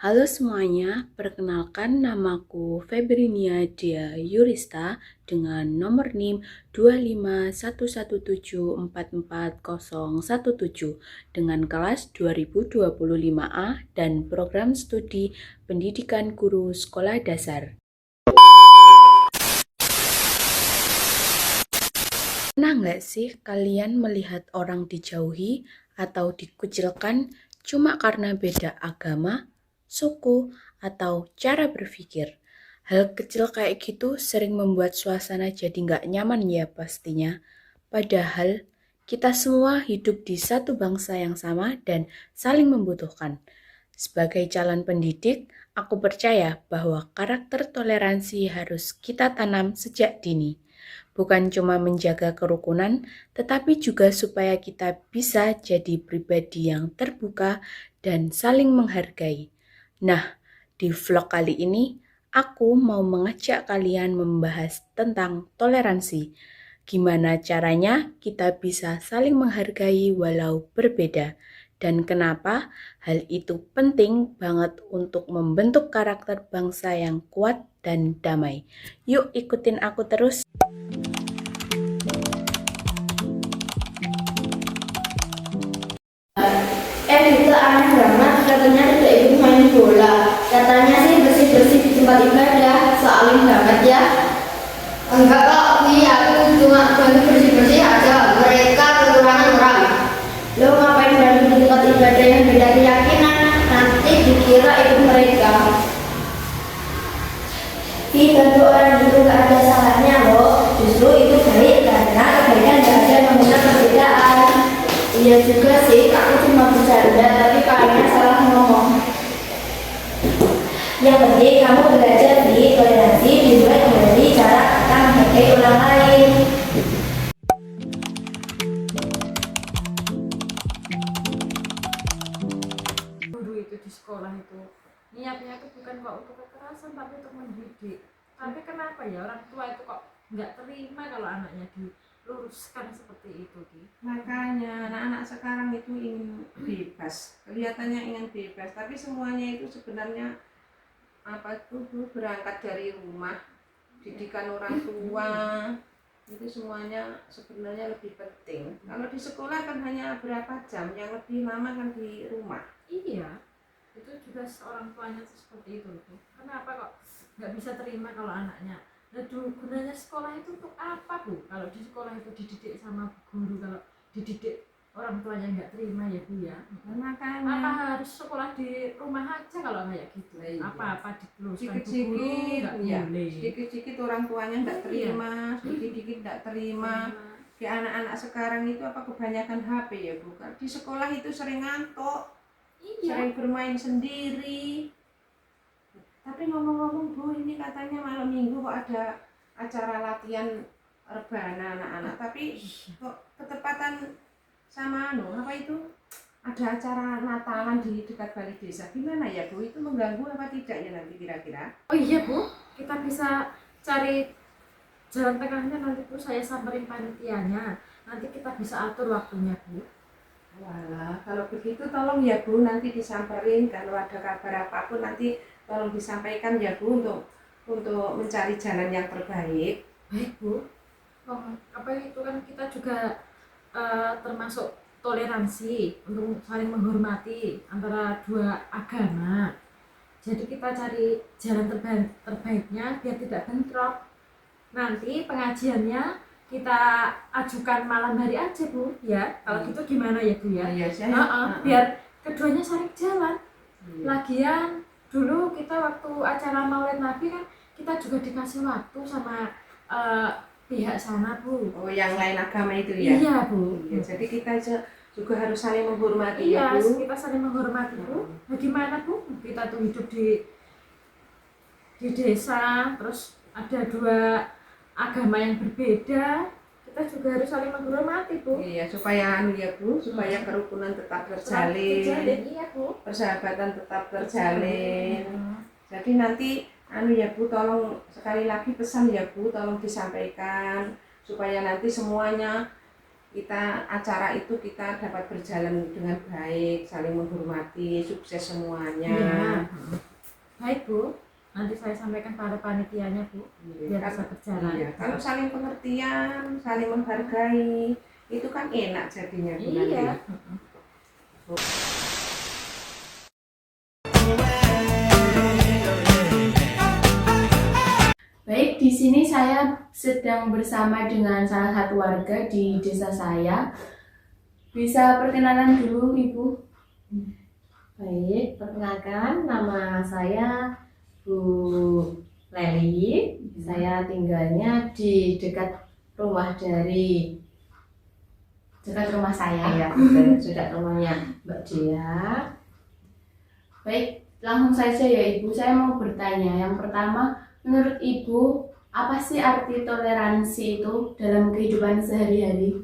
Halo semuanya, perkenalkan namaku Febrinia Dia Yurista dengan nomor NIM 25117440017 dengan kelas 2025A dan program studi Pendidikan Guru Sekolah Dasar. Pernah nggak sih kalian melihat orang dijauhi atau dikucilkan cuma karena beda agama, suku, atau cara berpikir? Hal kecil kayak gitu sering membuat suasana jadi nggak nyaman ya pastinya. Padahal kita semua hidup di satu bangsa yang sama dan saling membutuhkan. Sebagai calon pendidik, aku percaya bahwa karakter toleransi harus kita tanam sejak dini. Bukan cuma menjaga kerukunan, tetapi juga supaya kita bisa jadi pribadi yang terbuka dan saling menghargai. Nah, di vlog kali ini, aku mau mengajak kalian membahas tentang toleransi. Gimana caranya kita bisa saling menghargai walau berbeda, dan kenapa hal itu penting banget untuk membentuk karakter bangsa yang kuat dan damai. Yuk ikutin aku terus. Itu aneh banget, katanya tidak ikut main bola. Katanya sih bersih-bersih di tempat ibadah, soalnya banget ya. Enggak kok, aku cuma bantu bersih-bersih aja. Mereka kekurangan orang. Lo ngapain bantu di tempat ibadah yang beda keyakinan? Nanti dikira ikut mereka. Bantu orang itu gak ada salahnya loh. Justru itu baik karena kebaikan gak ada mengenal perbedaan. Iya juga sih, aku cuma bercanda, tapi kayaknya salah ngomong. Yang penting kamu belajar di toleransi, dimulai kembali cara kita menghargai orang lain. Guru itu di sekolah itu niatnya itu bukan kok untuk kekerasan tapi untuk mendidik. Tapi kenapa ya orang tua itu kok nggak terima kalau anaknya diluruskan seperti itu Ki? Makanya anak-anak sekarang itu ingin bebas, kelihatannya ingin bebas, tapi semuanya itu sebenarnya apa itu berangkat dari rumah, didikan orang tua itu semuanya sebenarnya lebih penting. Kalau di sekolah kan hanya berapa jam, yang lebih lama kan di rumah. Iya, itu juga seorang tuanya seperti itu tuh. Kenapa kok nggak bisa terima kalau anaknya? Nah, gunanya sekolah itu untuk apa Bu? Kalau di sekolah itu dididik sama guru, kalau dididik orang tuanya nggak terima ya Bu ya. Makanya Apa harus sekolah di rumah aja kalau kayak gitu? Iya. Apa diteruskan ke guru sedikit-sedikit nggak ya, boleh? sedikit-sedikit orang tuanya nggak terima, sedikit-sedikit nggak terima. Di anak-anak sekarang itu apa kebanyakan HP ya bukan? Di sekolah itu sering ngantuk, sering bermain sendiri. Tapi ngomong-ngomong Bu, ini katanya malam minggu kok ada acara latihan rebana anak-anak, tapi kok ketepatan sama apa itu ada acara Natalan di dekat balai desa. Gimana ya Bu, itu mengganggu apa tidak ya nanti kira-kira? Oh iya Bu, kita bisa cari jalan tengahnya nanti Bu, saya samperin panitianya. Nanti kita bisa atur waktunya Bu. Walah, kalau begitu tolong ya Bu, nanti disamperin, kalau ada kabar apapun nanti tolong disampaikan ya Bu untuk mencari jalan yang terbaik. Baik Bu. Oh, apa itu kan kita juga termasuk toleransi untuk saling menghormati antara dua agama. Jadi kita cari jalan terbaiknya biar tidak bentrok. Nanti pengajiannya kita ajukan malam hari aja Bu ya. Kalau gitu gimana ya Bu ya? Iya, saya. Biar keduanya saling jalan. Iya. Lagian dulu kita waktu acara Maulid Nabi kan kita juga dikasih waktu sama pihak sana Bu. Oh, yang lain agama itu ya? Iya Bu. Iya, jadi kita juga harus saling menghormati Iya, ya Bu. kita saling menghormati Bu. Bagaimana Bu? Kita tuh hidup di desa, terus ada dua agama yang berbeda, kita juga harus saling menghormati Bu. Iya, supaya ya Bu, supaya kerukunan tetap terjalin, Iya Bu. persahabatan tetap terjalin. Jadi nanti ya Bu, tolong sekali lagi pesan ya Bu, tolong disampaikan supaya nanti semuanya acara itu kita dapat berjalan dengan baik, saling menghormati, sukses semuanya. Iya. Baik Bu, nanti saya sampaikan pada panitianya Bu, biar bisa berjalan. Iya, kalau saling pengertian, saling menghargai, itu kan enak jadinya Bu, Iya. nanti. Baik, di sini saya sedang bersama dengan salah satu warga di desa saya. Bisa perkenalan dulu, Ibu? Baik, perkenalkan nama saya Bu Leli. Saya tinggalnya di dekat rumah saya ya, dekat rumahnya Mbak Dia. Baik, langsung saja ya Ibu. Saya mau bertanya. Yang pertama, menurut Ibu, apa sih arti toleransi itu dalam kehidupan sehari-hari?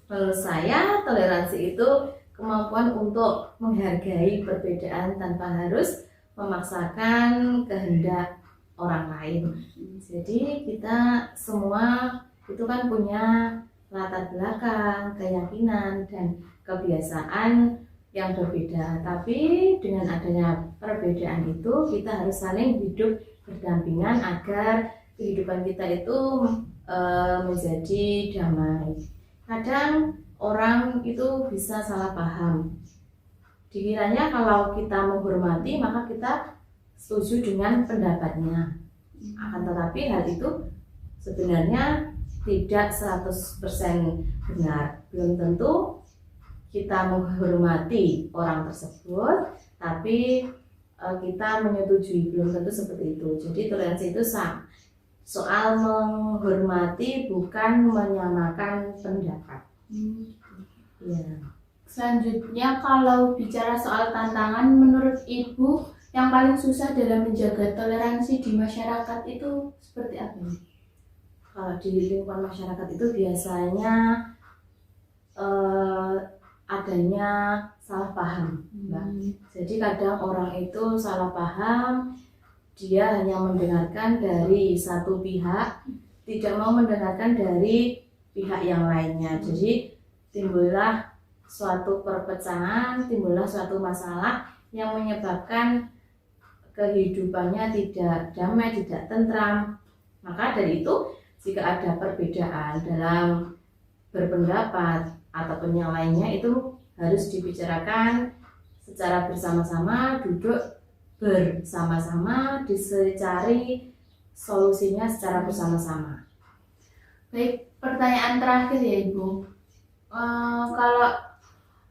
Menurut saya, toleransi itu kemampuan untuk menghargai perbedaan tanpa harus memaksakan kehendak orang lain. Jadi kita semua itu kan punya latar belakang, keyakinan, dan kebiasaan yang berbeda. Tapi dengan adanya perbedaan itu kita harus saling hidup berdampingan agar kehidupan kita itu menjadi damai. Kadang orang itu bisa salah paham. Dikiranya kalau kita menghormati maka kita setuju dengan pendapatnya. Akan tetapi hal itu sebenarnya tidak 100% benar. Belum tentu kita menghormati orang tersebut, tapi kita menyetujui, belum tentu seperti itu. Jadi toleransi itu soal menghormati, bukan menyamakan pendapat. Ya. Selanjutnya, kalau bicara soal tantangan, menurut Ibu yang paling susah dalam menjaga toleransi di masyarakat itu seperti apa? Kalau di lingkungan masyarakat itu biasanya adanya salah paham, Mbak. Jadi kadang orang itu salah paham, dia hanya mendengarkan dari satu pihak, tidak mau mendengarkan dari pihak yang lainnya. Jadi timbullah suatu perpecahan, timbullah suatu masalah yang menyebabkan kehidupannya tidak damai, tidak tentram. Maka dari itu, jika ada perbedaan dalam berpendapat ataupun yang lainnya, itu harus dibicarakan secara bersama-sama, duduk bersama-sama, dicari solusinya secara bersama-sama. Baik, pertanyaan terakhir ya Ibu. Kalau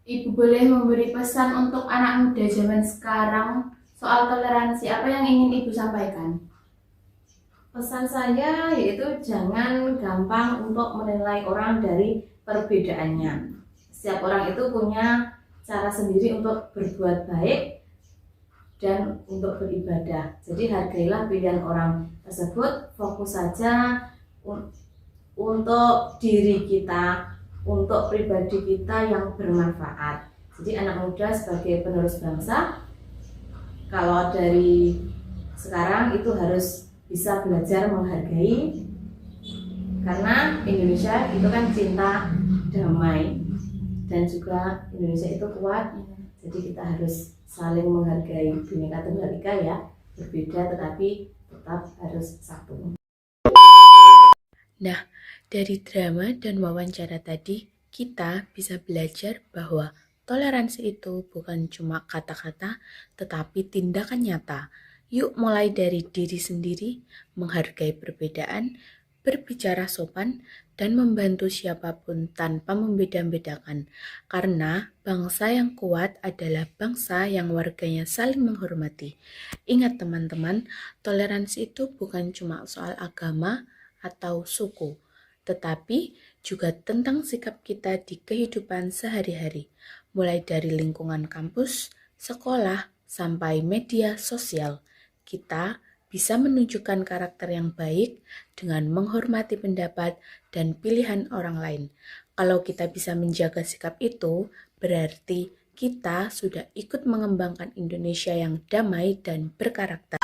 Ibu boleh memberi pesan untuk anak muda zaman sekarang soal toleransi, apa yang ingin Ibu sampaikan? Pesan saya yaitu jangan gampang untuk menilai orang dari perbedaannya. Setiap orang itu punya cara sendiri untuk berbuat baik dan untuk beribadah. Jadi hargailah pilihan orang tersebut, fokus saja untuk diri kita, untuk pribadi kita yang bermanfaat. Jadi anak muda sebagai penerus bangsa, kalau dari sekarang itu harus bisa belajar menghargai, karena Indonesia itu kan cinta damai dan juga Indonesia itu kuat. Jadi kita harus saling menghargai. Bhinneka Tunggal Ika ya, berbeda tetapi tetap harus satu. Nah, dari drama dan wawancara tadi, kita bisa belajar bahwa toleransi itu bukan cuma kata-kata, tetapi tindakan nyata. Yuk mulai dari diri sendiri, menghargai perbedaan, berbicara sopan, dan membantu siapapun tanpa membeda-bedakan. Karena bangsa yang kuat adalah bangsa yang warganya saling menghormati. Ingat teman-teman, toleransi itu bukan cuma soal agama atau suku, tetapi juga tentang sikap kita di kehidupan sehari-hari, mulai dari lingkungan kampus, sekolah, sampai media sosial. Kita bisa menunjukkan karakter yang baik dengan menghormati pendapat dan pilihan orang lain. Kalau kita bisa menjaga sikap itu, berarti kita sudah ikut mengembangkan Indonesia yang damai dan berkarakter.